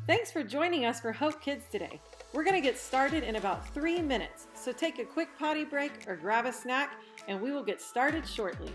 Thanks for joining us for Hope Kids today. We're going to get started in about 3 minutes, so take a quick potty break or grab a snack, and we will get started shortly.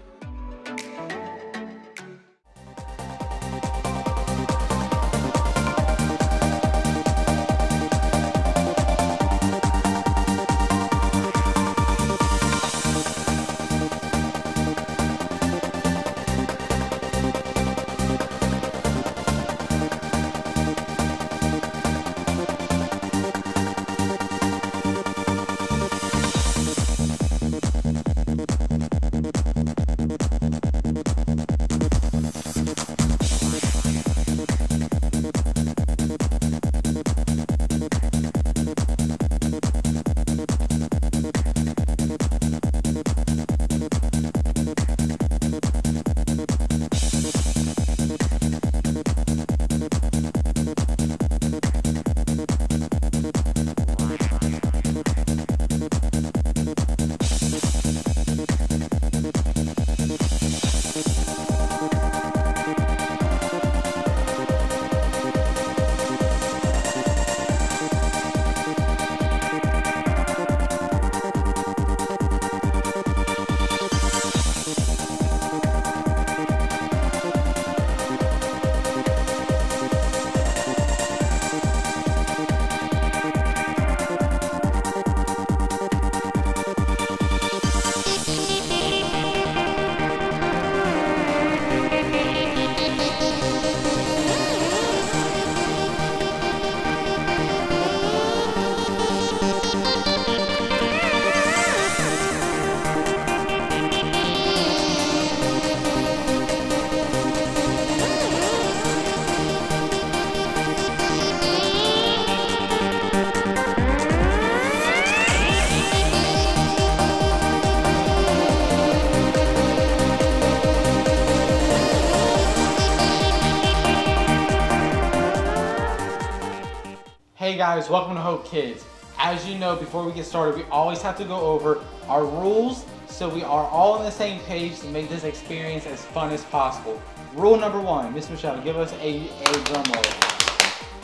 Hey guys, welcome to Hope Kids. As you know, before we get started, we always have to go over our rules so we are all on the same page to make this experience as fun as possible. Rule number 1, Miss Michelle, give us a drum roll.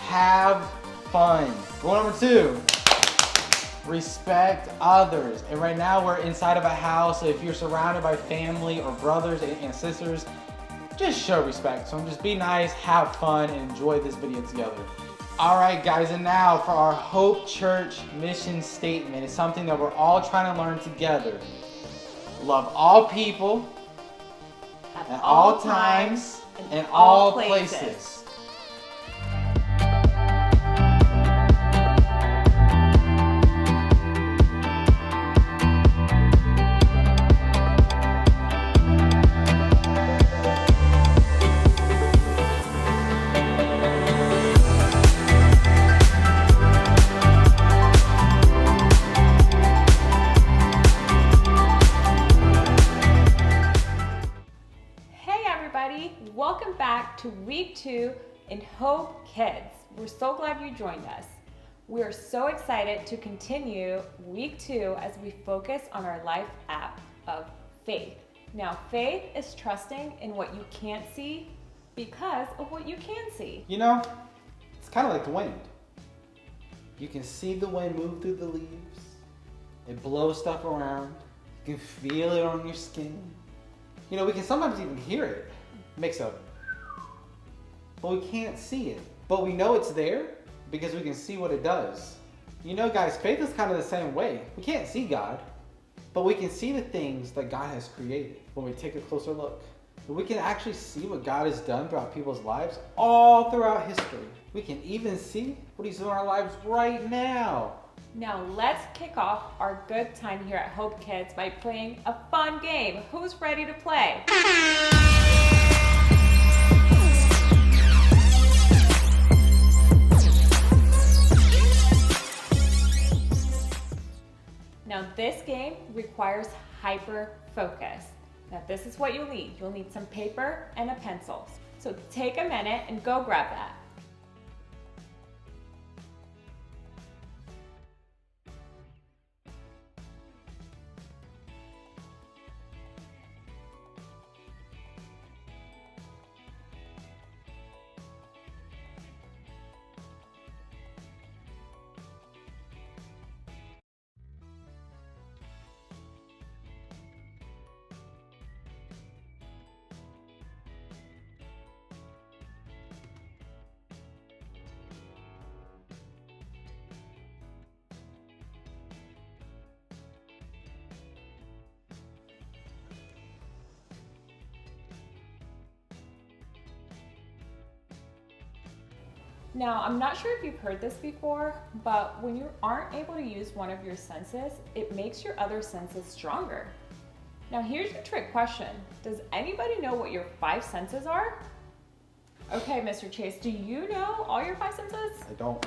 Have fun. Rule number 2, respect others. And right now we're inside of a house, so if you're surrounded by family or brothers and sisters, just show respect. So just be nice, have fun, and enjoy this video together. All right, guys, and now for our Hope Church mission statement. It's something that we're all trying to learn together. Love all people, at all times, and all places. Welcome back to week 2 in Hope Kids. We're so glad you joined us. We are so excited to continue week 2 as we focus on our life app of faith. Now, faith is trusting in what you can't see because of what you can see. You know, it's kind of like the wind. You can see the wind move through the leaves. It blows stuff around. You can feel it on your skin. You know, we can sometimes even hear it. Makes a, but we can't see it. But we know it's there because we can see what it does. You know, guys, faith is kind of the same way. We can't see God, but we can see the things that God has created when we take a closer look. We can actually see what God has done throughout people's lives all throughout history. We can even see what He's doing in our lives right now. Now let's kick off our good time here at Hope Kids by playing a fun game. Who's ready to play? Now this game requires hyper focus. Now this is what you'll need. You'll need some paper and a pencil. So take a minute and go grab that. Now, I'm not sure if you've heard this before, but when you aren't able to use one of your senses, it makes your other senses stronger. Now, here's your trick question. Does anybody know what your 5 senses are? Okay, Mr. Chase, do you know all your 5 senses? I don't.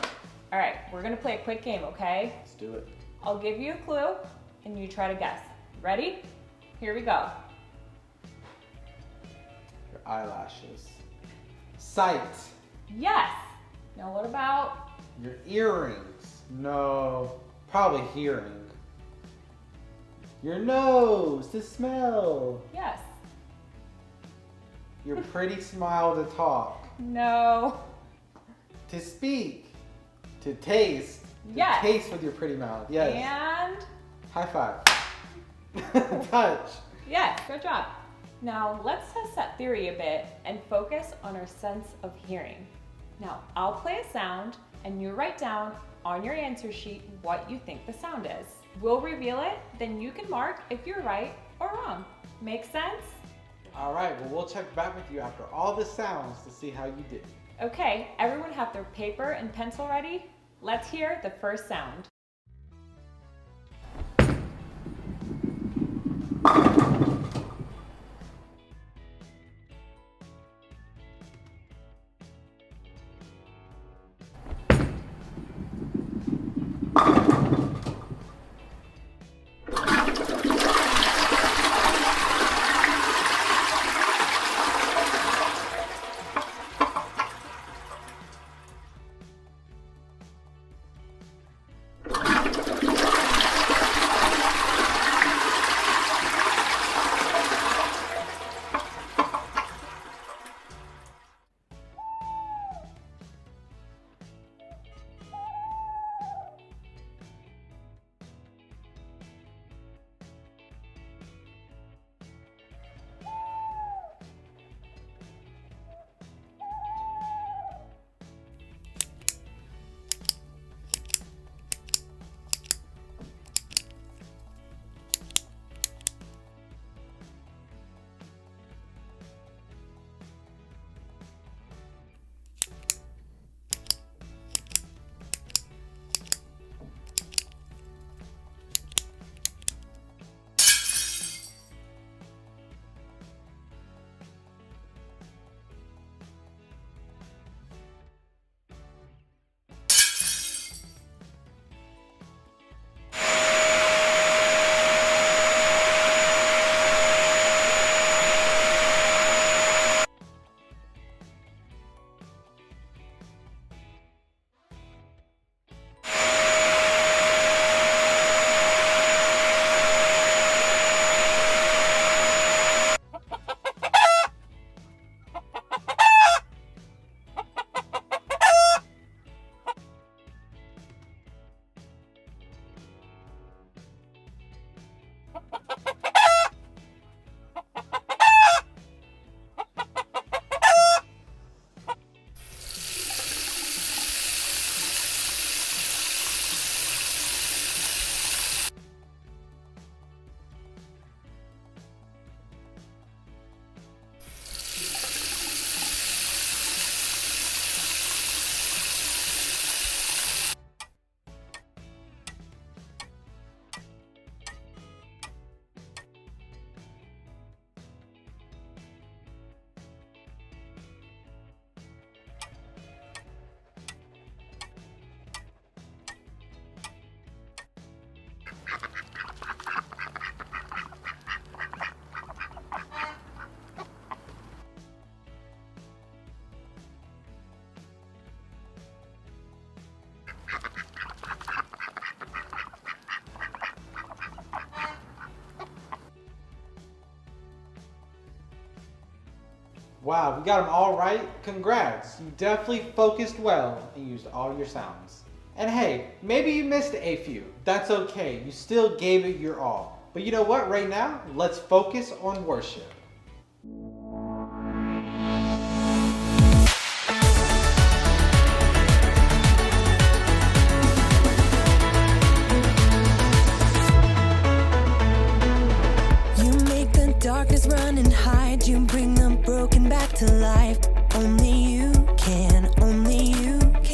All right, we're gonna play a quick game, okay? Let's do it. I'll give you a clue and you try to guess. Ready? Here we go. Your eyelashes. Sight. Yes. Now what about? Your earrings. No. Probably hearing. Your nose to smell. Yes. Your pretty smile to talk. No. To speak. To taste. To Yes. taste with your pretty mouth. Yes. And? High five. Touch. Yes, good job. Now let's test that theory a bit and focus on our sense of hearing. Now I'll play a sound and you write down on your answer sheet what you think the sound is. We'll reveal it, then you can mark if you're right or wrong. Make sense? All right, well, we'll check back with you after all the sounds to see how you did. Okay, everyone have their paper and pencil ready? Let's hear the first sound. Wow, we got them all right. Congrats. You definitely focused well and used all your sounds. And hey, maybe you missed a few. That's okay. You still gave it your all. But you know what? Right now, let's focus on worship. You make the darkness run and hide. You bring the broken back to life. Only you can, only you can.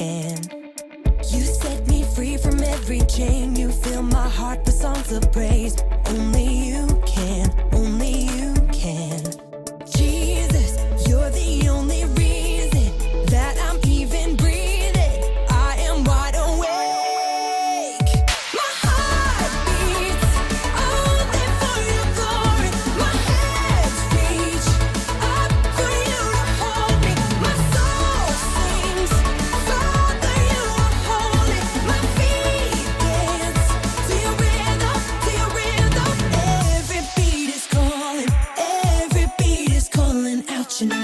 heart for songs of praise. Only you can, only you can. Jesus, you're the only reason that I'm even breathing. I am wide awake. My heart beats only for your glory. My hands reach up for you to hold me. My soul sings, Father, you are holy. My feet dance to your rhythm, to your rhythm. Every beat is calling out your name.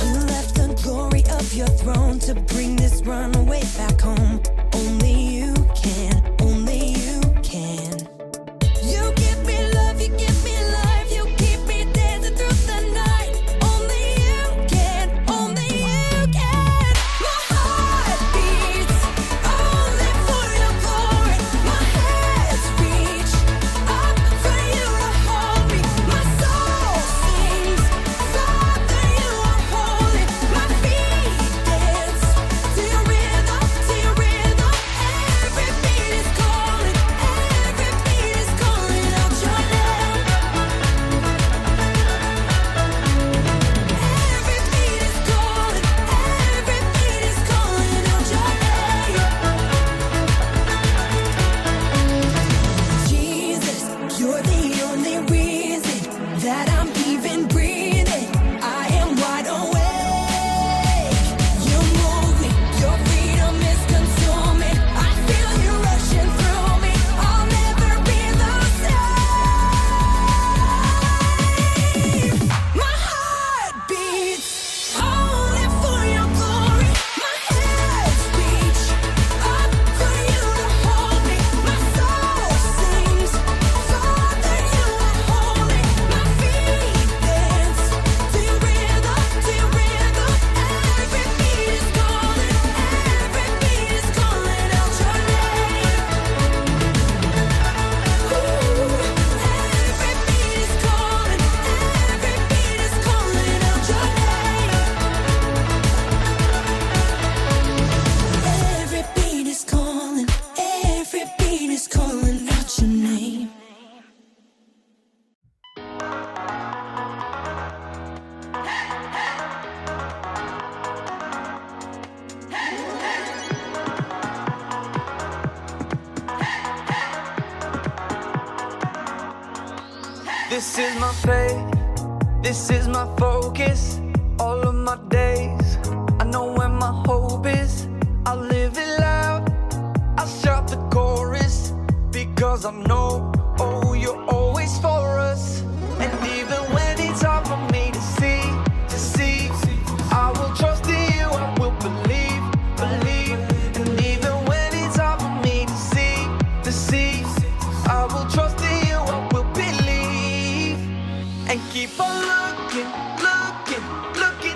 You left the glory of your throne to bring this runaway back home. Only you can, only you can. You give me love, you give me life, you keep me dancing through the night. Only you can, only you can. My heart beats only for your glory. My hands reach up for you to hold me. My soul sings, Father, you are holy. My feet dance to your rhythm, to your rhythm. Every beat is calling out your name. Every beat is calling out your name. Jesus, you're the only reason that I'm even breathing. I am wide awake. You move me, your freedom is consuming. I feel you rushing through me. I'll never be the same. My heart beats only for your glory. My hands reach up for you to hold me. My soul sings, Father, you are holy. My feet dance to your rhythm, to your rhythm. Every beat is calling out your name. Every beat is calling out your name. Every beat is calling out your name. This is my faith, this is my focus. All of my days, I know where my hope is. I live it loud, I shout the chorus, because I know, oh, you're always for us. And even when it's hard for me to see, I will trust in you, I will believe. And even when it's hard for me to see, I will trust in you, I will believe. And keep on looking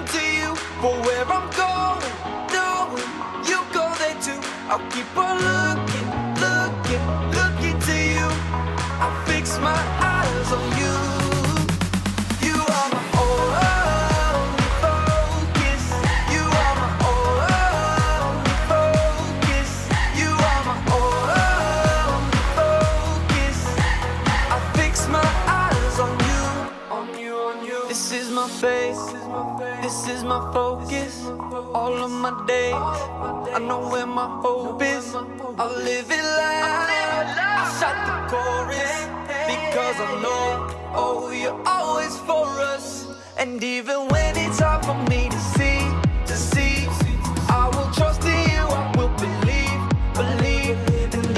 to you for where I'm going, knowing you go there too. I'll keep on looking to you. I fix my eyes on you. You are my only focus. You are my only focus. You are my only focus. I fix my eyes on you. This is my faith, this is my focus. All of my days, I know where my hope is. I'll live it loud, I shout the chorus, because I know, oh, you're always for us. And even when it's hard for me to see, I will trust in you, I will believe. And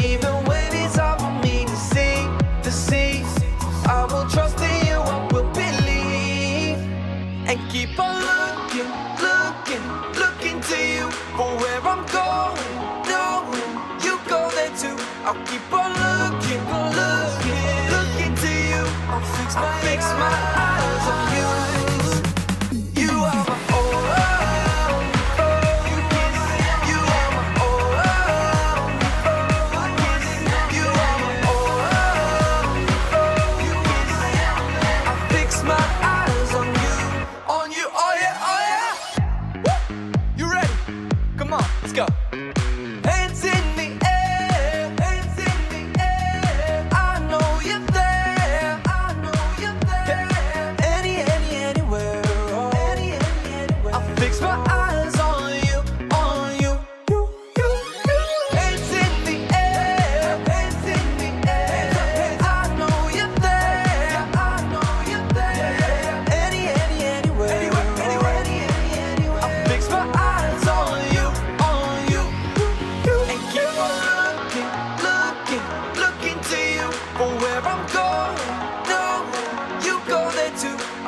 even when it's hard for me to see, I will trust in you, I will believe. And keep on looking to you for where I'm going, knowing you go there too. I'll keep on looking to you. I'll fix my eyes on you. You are my only focus. You are my only focus. You are my only focus. I fix my eyes on you,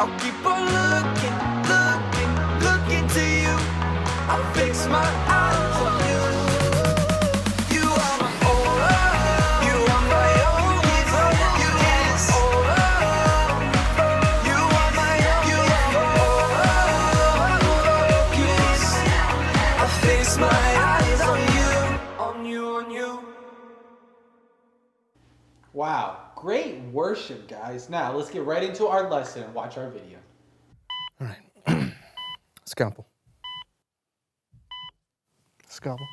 I'll keep on looking, looking, looking to you. I'll fix my eyes on you. You are my oh, you are my own kiss. You is oh, you are my kiss. I'll fix my eyes on you, on you, on you. Wow, great worship, guys. Now let's get right into our lesson and watch our video. All right. Scalpel. Scalpel.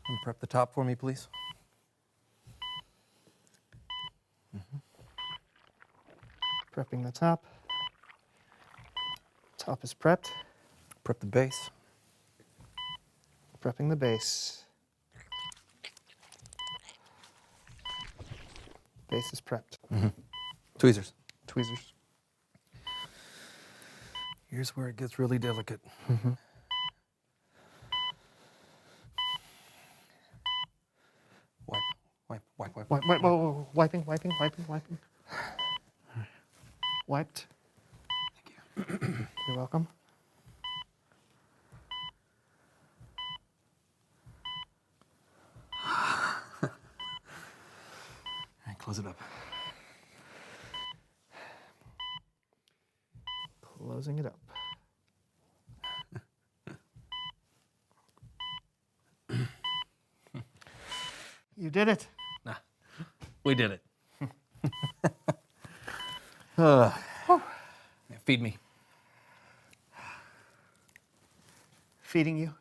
And prep the top for me, please. Prepping the top. Top is prepped. Prep the base. Prepping the base. Base is prepped. Tweezers. Tweezers. Here's where it gets really delicate. Wipe, wipe, wipe, wipe. Wipe, wipe, whoa, wiping, wiping, wiping, wiping. Wiped. Thank you. You're welcome. All right, close it up. Closing it up. You did it. Nah, we did it. Feed me. Feeding you.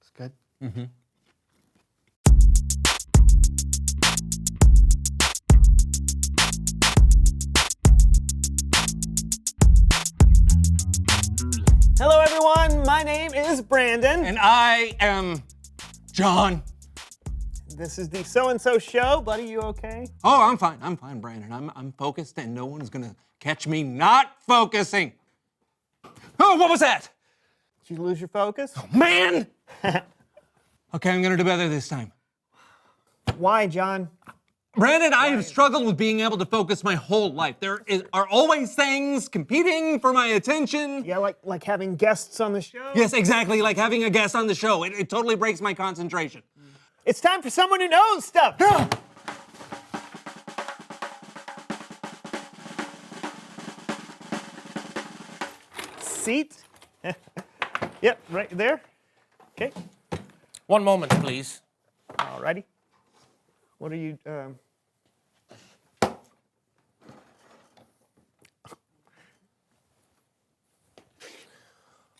It's good. Hello, everyone. My name is Brandon. And I am John. This is the So and So Show. Buddy, you okay? Oh, I'm fine, Brandon. I'm focused, and no one's gonna catch me not focusing. Oh, what was that? Did you lose your focus? Man! Okay, I'm gonna do better this time. Why, John? Brandon, I have struggled with being able to focus my whole life. Are always things competing for my attention. Yeah, like having guests on the show? Yes, exactly, like having a guest on the show. It totally breaks my concentration. It's time for someone who knows stuff. Seat? Yep, right there. Okay, One moment, please. alrighty. What are you,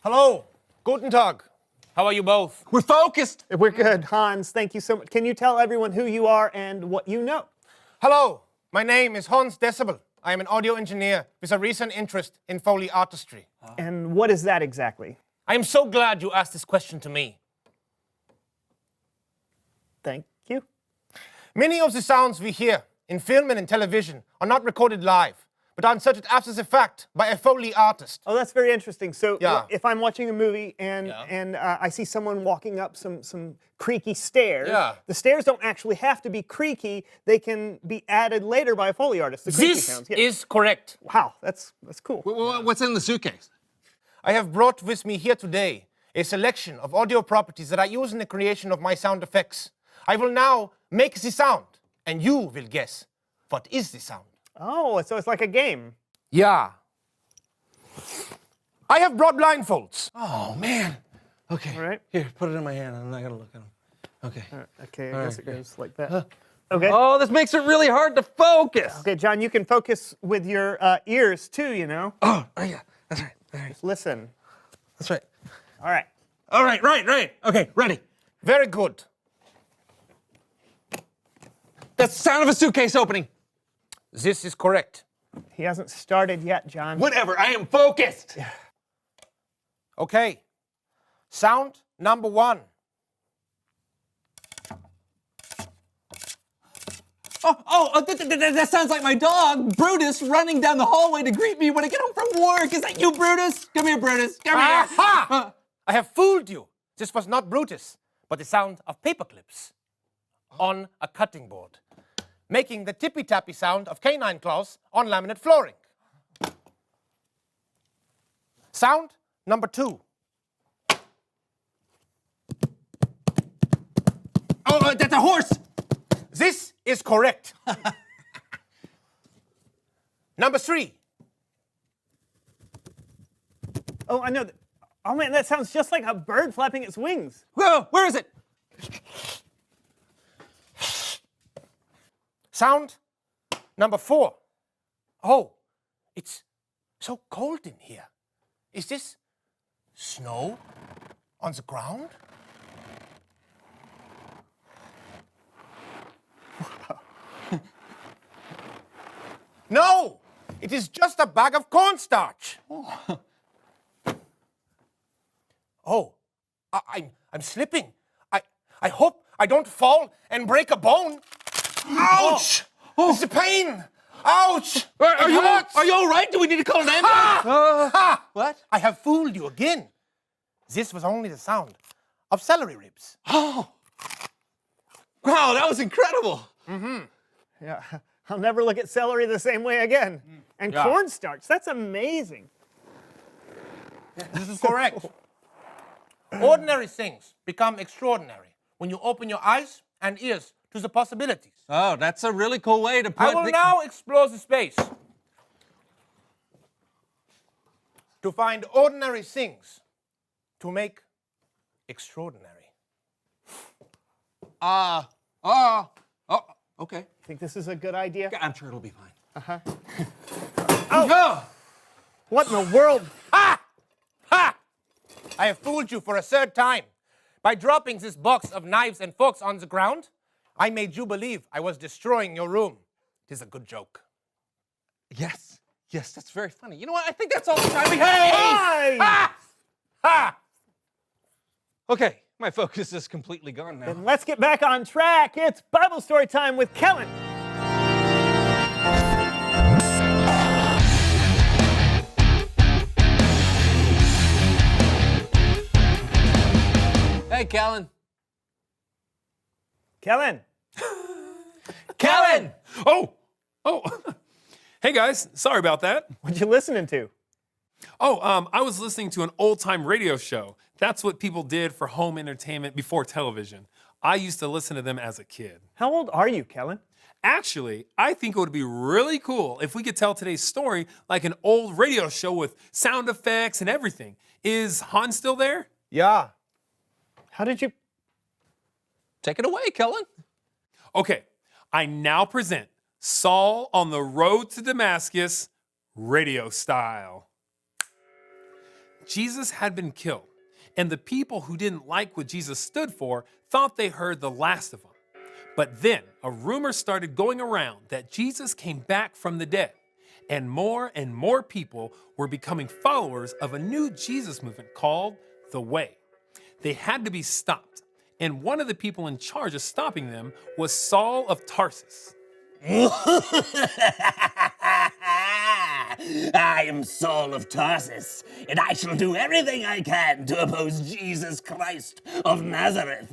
Hello. Guten Tag. How are you both? We're focused. We're good. Hans, thank you so much. Can you tell everyone who you are and what you know? Hello. My name is Hans Decibel. I am an audio engineer with a recent interest in Foley artistry. And what is that exactly? I am so glad you asked this question to me. Thank you. Many of the sounds we hear in film and in television are not recorded live, but are inserted after the fact by a Foley artist. Oh, that's very interesting. So Yeah. if I'm watching a movie and I see someone walking up some creaky stairs, Yeah. the stairs don't actually have to be creaky. They can be added later by a Foley artist. The creaky This sounds. Yeah. is correct. Wow, that's cool. What's in the suitcase? I have brought with me here today a selection of audio properties that I use in the creation of my sound effects. I will now make the sound, and you will guess what is the sound. Oh, so it's like a game. Yeah. I have brought blindfolds. Oh, man. Okay. All right. Here, put it in my hand, and I gotta look at them. Okay. Okay, All I guess right, it okay. goes like that. Okay. Oh, this makes it really hard to focus. Okay, John, you can focus with your ears too, you know. Oh, yeah. That's right. All right. Listen. That's right. All right. All right, right. Okay, ready. Very good. That's the sound of a suitcase opening. This is correct. He hasn't started yet, John. Whatever, I am focused. Okay. Sound number 1. That sounds like my dog, Brutus, running down the hallway to greet me when I get home from work. Is that you, Brutus? Come here, Brutus. Come here. Aha! I have fooled you. This was not Brutus, but the sound of paper clips on a cutting board, making the tippy-tappy sound of canine claws on laminate flooring. Sound number 2. Oh, that's a horse. This is correct. Number 3. Oh, I know. Oh man, that sounds just like a bird flapping its wings. Whoa, where is it? Sound number 4. Oh, it's so cold in here. Is this snow on the ground? No, it is just a bag of cornstarch. Oh, I'm slipping. I hope I don't fall and break a bone. Ouch! Oh. It's the pain. Ouch! Are you hurts. all right? Do we need to call an ambulance? Ha! What? I have fooled you again. This was only the sound of celery ribs. Oh. Wow, that was incredible. Yeah, I'll never look at celery the same way again. And Yeah. cornstarch, that's amazing. This is correct. Ordinary things become extraordinary when you open your eyes and ears to the possibilities. Oh, that's a really cool way to put I will now explore the space to find ordinary things to make extraordinary. Okay. Think this is a good idea? I'm sure it'll be fine. Oh, what in the world? Ha! Ha! I have fooled you for a third time. By dropping this box of knives and forks on the ground, I made you believe I was destroying your room. It is a good joke. Yes, that's very funny. You know what? I think that's all the time we have. Hey! Ha! Ha! Okay, my focus is completely gone now. Then let's get back on track. It's Bible story time with Kellen. Hey, Kellen. Kellen. Kellen! Oh. Hey guys, sorry about that. What you listening to? I was listening to an old-time radio show. That's what people did for home entertainment before television. I used to listen to them as a kid. How old are you, Kellen? Actually, I think it would be really cool if we could tell today's story like an old radio show with sound effects and everything. Is Hans still there? Yeah. How did you... Take it away, Kellen. Okay, I now present Saul on the Road to Damascus, radio style. Jesus had been killed, and the people who didn't like what Jesus stood for thought they heard the last of him. But then a rumor started going around that Jesus came back from the dead, and more people were becoming followers of a new Jesus movement called the Way. They had to be stopped, and one of the people in charge of stopping them was Saul of Tarsus. I am Saul of Tarsus, and I shall do everything I can to oppose Jesus Christ of Nazareth.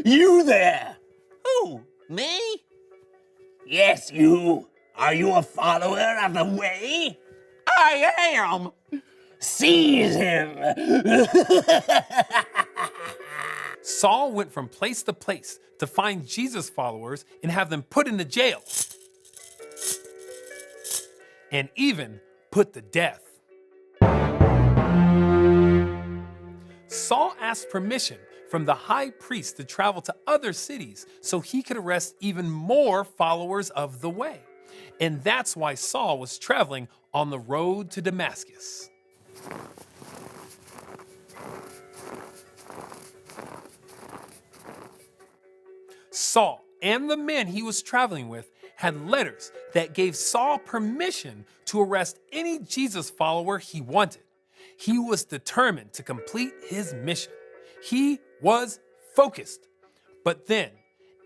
You there? Who? Me? Yes, you. Are you a follower of the Way? I am. Seize him! Saul went from place to place to find Jesus followers and have them put into jail. And even put to death. Saul asked permission from the high priest to travel to other cities so he could arrest even more followers of the Way. And that's why Saul was traveling on the road to Damascus. Saul and the men he was traveling with had letters that gave Saul permission to arrest any Jesus follower he wanted. He was determined to complete his mission. He was focused. But then,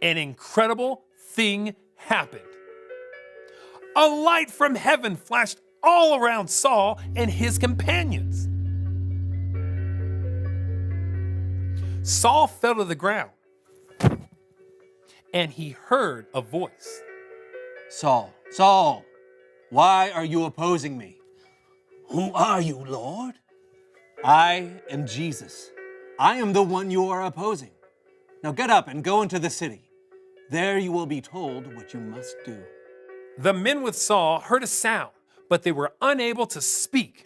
an incredible thing happened. A light from heaven flashed all around Saul and his companions. Saul fell to the ground, and he heard a voice. Saul, Saul, why are you opposing me? Who are you, Lord? I am Jesus. I am the one you are opposing. Now get up and go into the city. There you will be told what you must do. The men with Saul heard a sound, but they were unable to speak.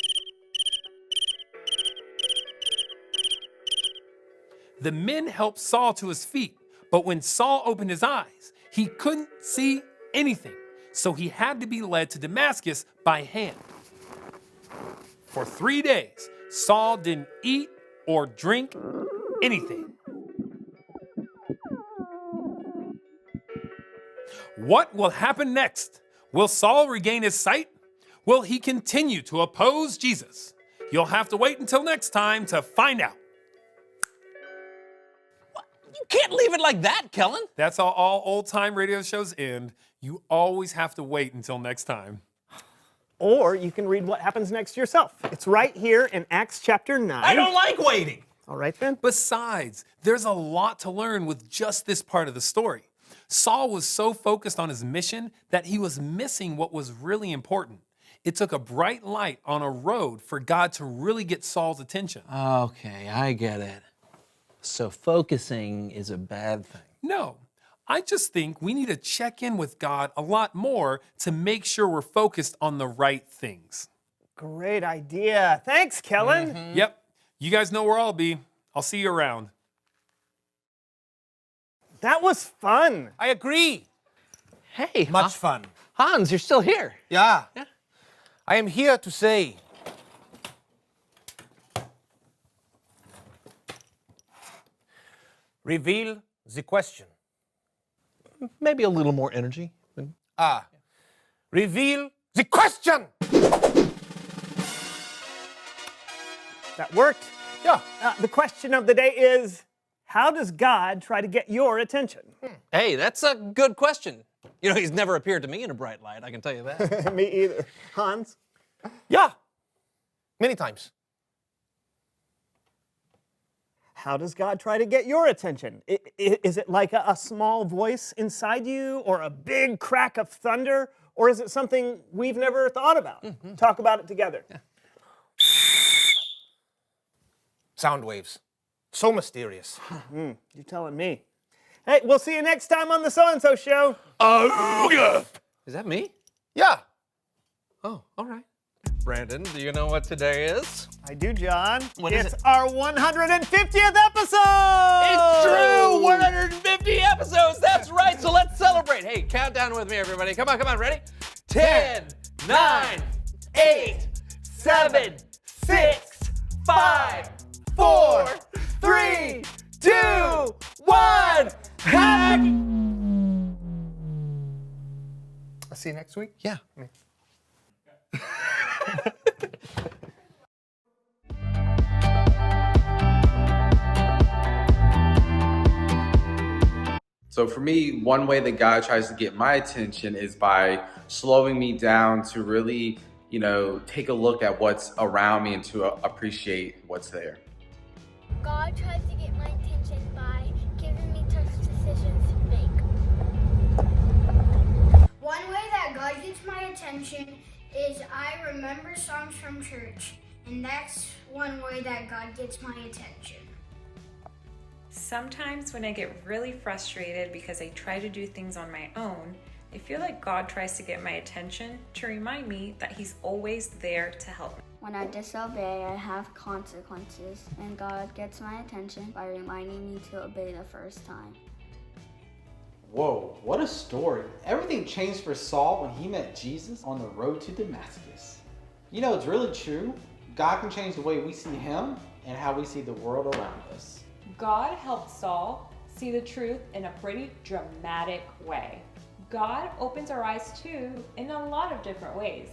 The men helped Saul to his feet, but when Saul opened his eyes, he couldn't see anything, so he had to be led to Damascus by hand. For 3 days, Saul didn't eat or drink anything. What will happen next? Will Saul regain his sight? Will he continue to oppose Jesus? You'll have to wait until next time to find out. You can't leave it like that, Kellen. That's how all old-time radio shows end. You always have to wait until next time. Or you can read what happens next yourself. It's right here in Acts chapter 9. I don't like waiting. All right then. Besides, there's a lot to learn with just this part of the story. Saul was so focused on his mission that he was missing what was really important. It took a bright light on a road for God to really get Saul's attention. Okay, I get it. So focusing is a bad thing. No, I just think we need to check in with God a lot more to make sure we're focused on the right things. Great idea. Thanks, Kellen. Yep, you guys know where I'll be. I'll see you around. That was fun. I agree. Hey, Much fun. Hans, you're still here. Yeah. I am here to say, reveal the question. Maybe a little more energy. Reveal the question. That worked. Yeah. The question of the day is, how does God try to get your attention? Hey, that's a good question. You know, he's never appeared to me in a bright light, I can tell you that. Me either. Hans? Yeah. Many times. How does God try to get your attention? Is it like a small voice inside you, or a big crack of thunder, or is it something we've never thought about? Talk about it together. Sound waves. So mysterious. You're telling me. Hey, we'll see you next time on the So-and-So Show. Is that me? Yeah. Oh, all right. Brandon, do you know what today is? I do, John. What is it's it? our 150th episode! It's true! 150 episodes! That's right! So let's celebrate! Hey, count down with me, everybody. Come on, ready? 10, 9, 8, 7, 6, 5, 4, 3, 2, 1. Happy! I'll see you next week. Yeah. So for me, one way that God tries to get my attention is by slowing me down to really, take a look at what's around me and to appreciate what's there. God tries to get my attention by giving me tough decisions to make. One way that God gets my attention is I remember songs from church, and that's one way that God gets my attention. Sometimes when I get really frustrated because I try to do things on my own, I feel like God tries to get my attention to remind me that He's always there to help me. When I disobey, I have consequences, and God gets my attention by reminding me to obey the first time. Whoa, what a story. Everything changed for Saul when he met Jesus on the road to Damascus. It's really true. God can change the way we see Him and how we see the world around us. God helped Saul see the truth in a pretty dramatic way. God opens our eyes too in a lot of different ways.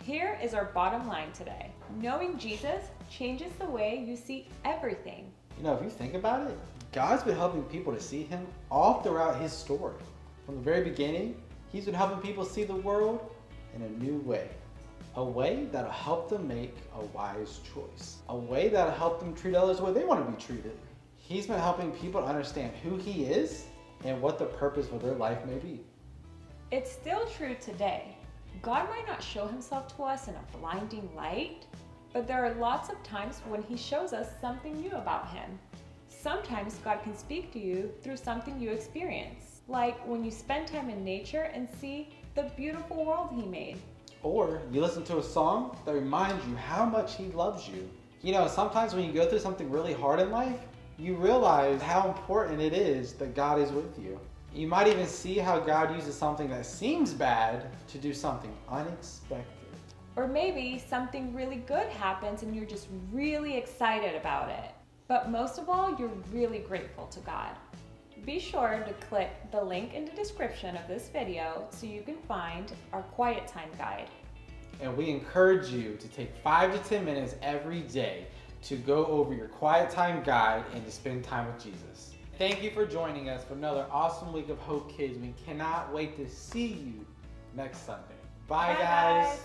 Here is our bottom line today. Knowing Jesus changes the way you see everything. If you think about it, God's been helping people to see him all throughout his story. From the very beginning, he's been helping people see the world in a new way. A way that'll help them make a wise choice. A way that'll help them treat others the way they want to be treated. He's been helping people to understand who he is and what the purpose for their life may be. It's still true today. God might not show himself to us in a blinding light, but there are lots of times when he shows us something new about him. Sometimes God can speak to you through something you experience, like when you spend time in nature and see the beautiful world he made. Or you listen to a song that reminds you how much he loves you. You know, sometimes when you go through something really hard in life, you realize how important it is that God is with you. You might even see how God uses something that seems bad to do something unexpected. Or maybe something really good happens and you're just really excited about it. But most of all, you're really grateful to God. Be sure to click the link in the description of this video so you can find our quiet time guide. And we encourage you to take 5 to 10 minutes every day to go over your quiet time guide and to spend time with Jesus. Thank you for joining us for another awesome week of Hope Kids. We cannot wait to see you next Sunday. Bye guys.